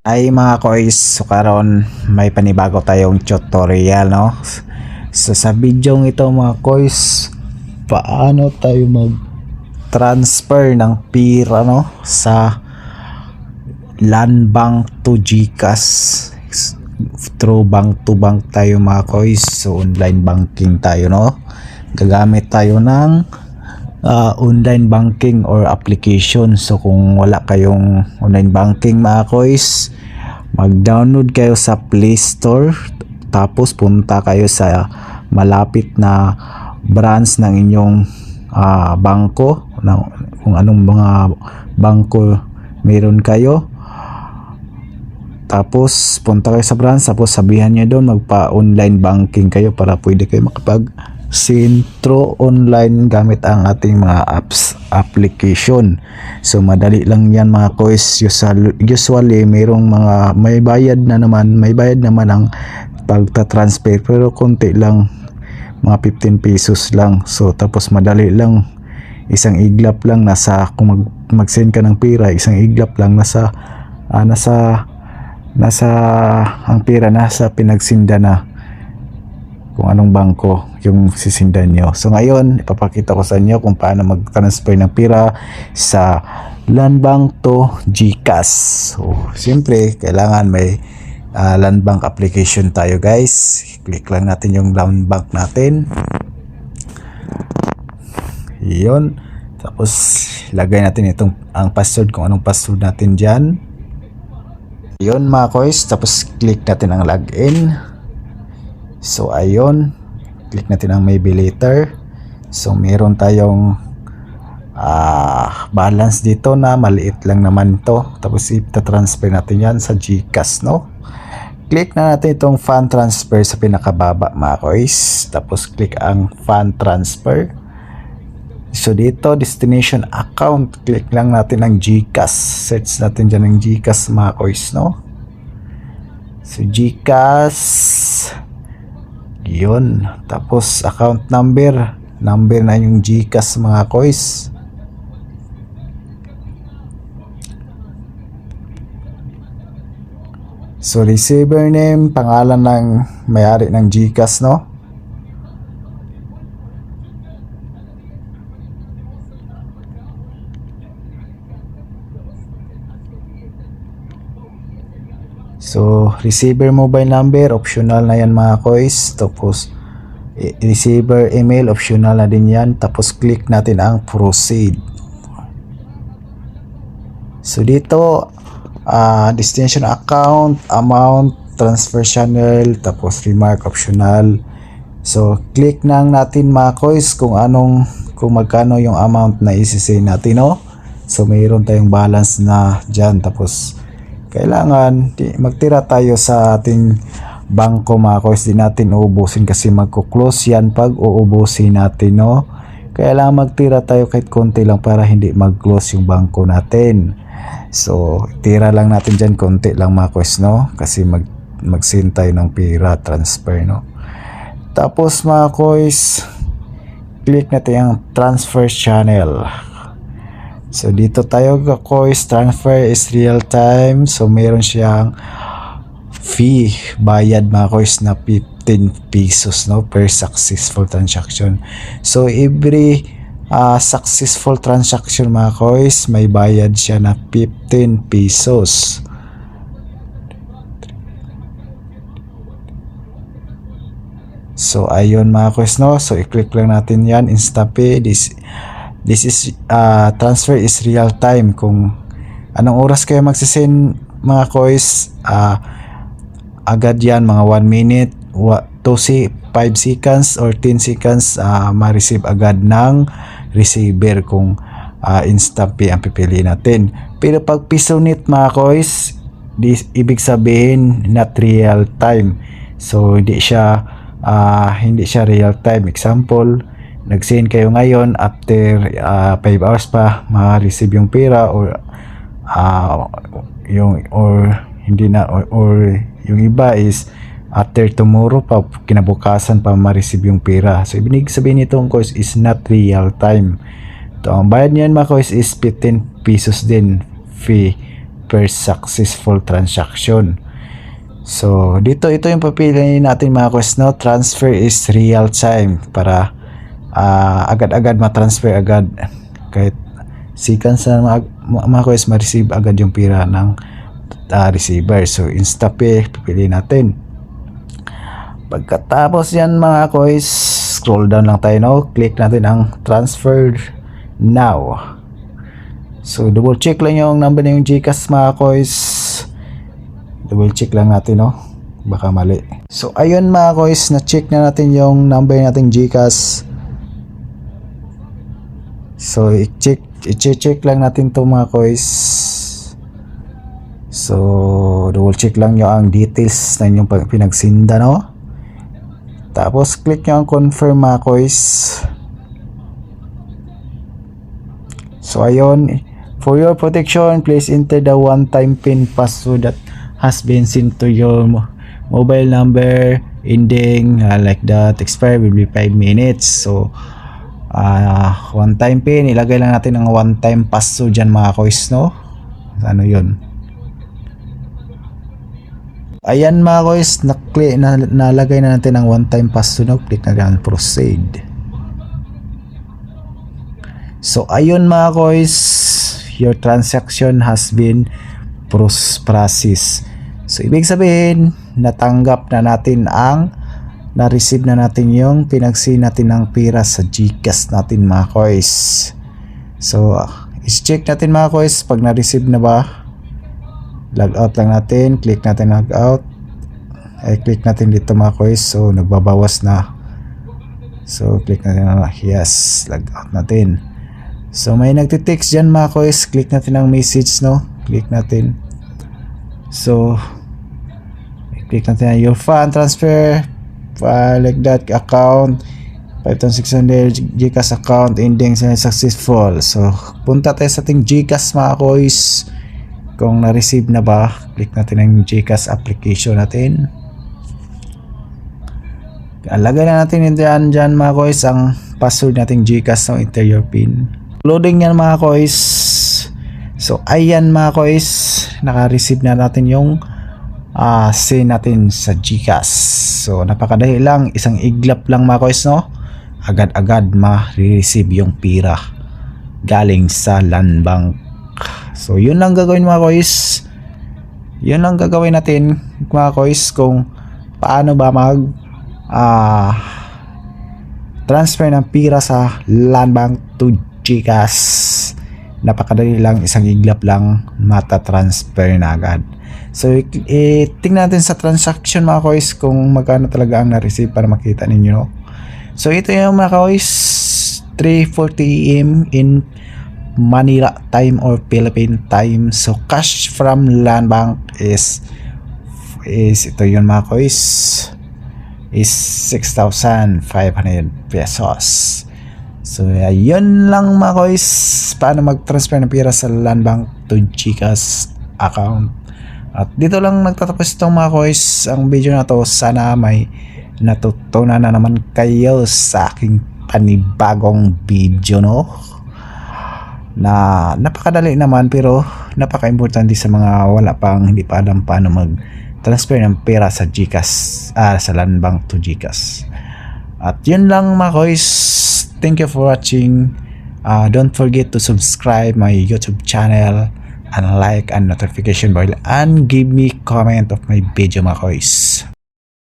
Ay mga kois, so karon may panibago tayong tutorial, no? So sa video ito mga kois, paano tayo mag-transfer ng pira, no? Sa LAN bank to GCash. Through bank to bank tayo mga kois. So online banking tayo, no? Gagamit tayo ng online banking or application. So kung wala kayong online banking mga kois, mag-download kayo sa Play Store, tapos punta kayo sa malapit na branch ng inyong bangko, kung anong mga bangko meron kayo. Tapos punta kayo sa branch, tapos sabihan nyo doon magpa-online banking kayo para pwede kayo makapag-sintro online gamit ang ating mga application. So madali lang yan mga kois. Usually mayroong mga may bayad naman ang pagta-transfer, pero konti lang, mga 15 pesos lang. So tapos madali lang, isang iglap lang nasa, kung mag-send ka ng pera, isang iglap lang nasa ang pera nasa pinagsinda na kung anong bangko yung sisindan nyo. So ngayon ipapakita ko sa inyo kung paano mag-transfer ng pera sa LAN bank to GCash. So siyempre kailangan may LAN bank application tayo guys. Click lang natin yung LAN bank natin, yun. Tapos lagay natin ang password, kung anong password natin dyan, yun mga kois. Tapos click natin ang login. So ayun, click natin ang maybe later. So meron tayong balance dito na maliit lang naman to. Tapos ita-transfer natin yan sa GCash, no? Click na natin itong fund transfer sa pinakababa mga kois. Tapos click ang fund transfer. So dito destination account, click lang natin ang GCash. Search natin dyan ang GCash mga kois, no? So GCash, yun. Tapos account number na yung GCash mga kois. So receiver name, pangalan ng may-ari ng GCash, no? So receiver mobile number, optional na yan mga kois. Tapos receiver email, optional na din yan. Tapos click natin ang proceed. So dito destination account, amount, transfer channel, tapos remark, optional. So click nang natin mga kois kung magkano yung amount na isi-send natin, no? So mayroon tayong balance na dyan. Tapos kailangan magtira tayo sa ating bangko mga kois. Di natin uubusin kasi magko-close yan pag uubusin natin, no? Kailangan magtira tayo kahit konti lang para hindi mag-close yung bangko natin. So tira lang natin dyan konti lang mga kois, no? Kasi mag-send tayo ng pera, transfer, no? Tapos mga kois, click natin ang transfer channel. So dito tayo kois, transfer is real time. So meron siyang fee, bayad mga kois na 15 pesos, no, per successful transaction. So every successful transaction mga kois, may bayad siya na 15 pesos. So ayun mga kois, no? So i-click lang natin yan, InstaPay. This is transfer is real time. Kung anong oras kayo magsisend mga kois, agad yan, mga 1 minute, 5 seconds or 10 seconds, ma-receive agad ng receiver kung InstaPay ang pipili natin. Pero pag PisoNet mga kois, ibig sabihin not real time. So hindi siya real time. Example, nag-send kayo ngayon, after 5 hours pa ma-receive yung pera, or yung iba is after tomorrow pa, kinabukasan pa ma-receive yung pera. So ibig sabihin nitong course is not real time. Ito, ang bayad niyan mga course is 15 pesos din fee per successful transaction. So dito, ito yung papili natin mga kois, no? Transfer is real time para agad-agad matransfer agad, kahit seconds na mga kois, ma-receive agad yung pira ng receiver. So InstaPay pipili natin. Pagkatapos yan mga kois, scroll down lang tayo, no? Click natin ang transfer now. So double check lang yung number na yung GCash mga kois, double check lang natin, no? Baka mali. So ayun mga kois, na check na natin yung number nating GCash. So i-check lang natin to mga kois. So double check lang yung ang details na yung pinagsinda, no? Tapos click nyo ang confirm mga kois. So ayun, for your protection, please enter the one-time PIN password that has been sent to your mobile number ending like that. Expire will be 5 minutes. So one-time PIN, ilagay lang natin ang one-time password dyan mga kois, no? Ano yun? Ayan mga kois, nalagay na natin ang one-time password, no? Click na lang proceed. So ayun mga kois, your transaction has been processed. So ibig sabihin, natanggap na natin na-receive na natin yung pinagsi natin ng pira sa GCash natin mga kois. So i-check natin mga kois pag na-receive na ba. Log out lang natin, click natin log out. Click natin dito mga kois. So nagbabawas na. So click natin na yes, log out natin. So may nagte-text dyan mga kois, click natin ang message, no? Click natin. So click natin your fund transfer like that account 5,600 GCash account ending successful. So punta tayo sa ating GCash mga kois. Kung na-receive na ba, click natin ang GCash application natin. Lagay na natin dyan mga kois ang password nating GCash, no? Enter your PIN. Loading yan mga kois. So ayan mga kois, naka-receive na natin yung send natin sa GCash. So napakadali lang, isang iglap lang mga kois, no? Agad-agad ma-receive yung pira galing sa Land Bank. So yun lang gagawin mga kois. Yun lang gagawin natin mga kois kung paano ba mag transfer ng pira sa Land Bank to GCash. Napakadali lang, isang iglap lang mata-transfer na agad. So tingnan natin sa transaction mga kois kung magkano talaga ang na-receive para makita ninyo, no? So ito yung mga kois, 3:40 AM in Manila time or Philippine time. So cash from Land Bank is ito yun mga kois, is 6,500 pesos. So ayun lang mga kois, paano mag-transfer ng pira sa Land Bank to GCash account. At dito lang nagtatapos itong mga kois ang video na to. Sana may natutunan na naman kayo sa aking panibagong video, no? Na napakadali naman pero napaka-importante sa mga wala pang hindi pa alam paano mag-transfer ng pera sa GCash, sa Land Bank to GCash. At yun lang mga kois. Thank you for watching. Don't forget to subscribe my YouTube channel and like and notification bell and give me comment of my video mga kois.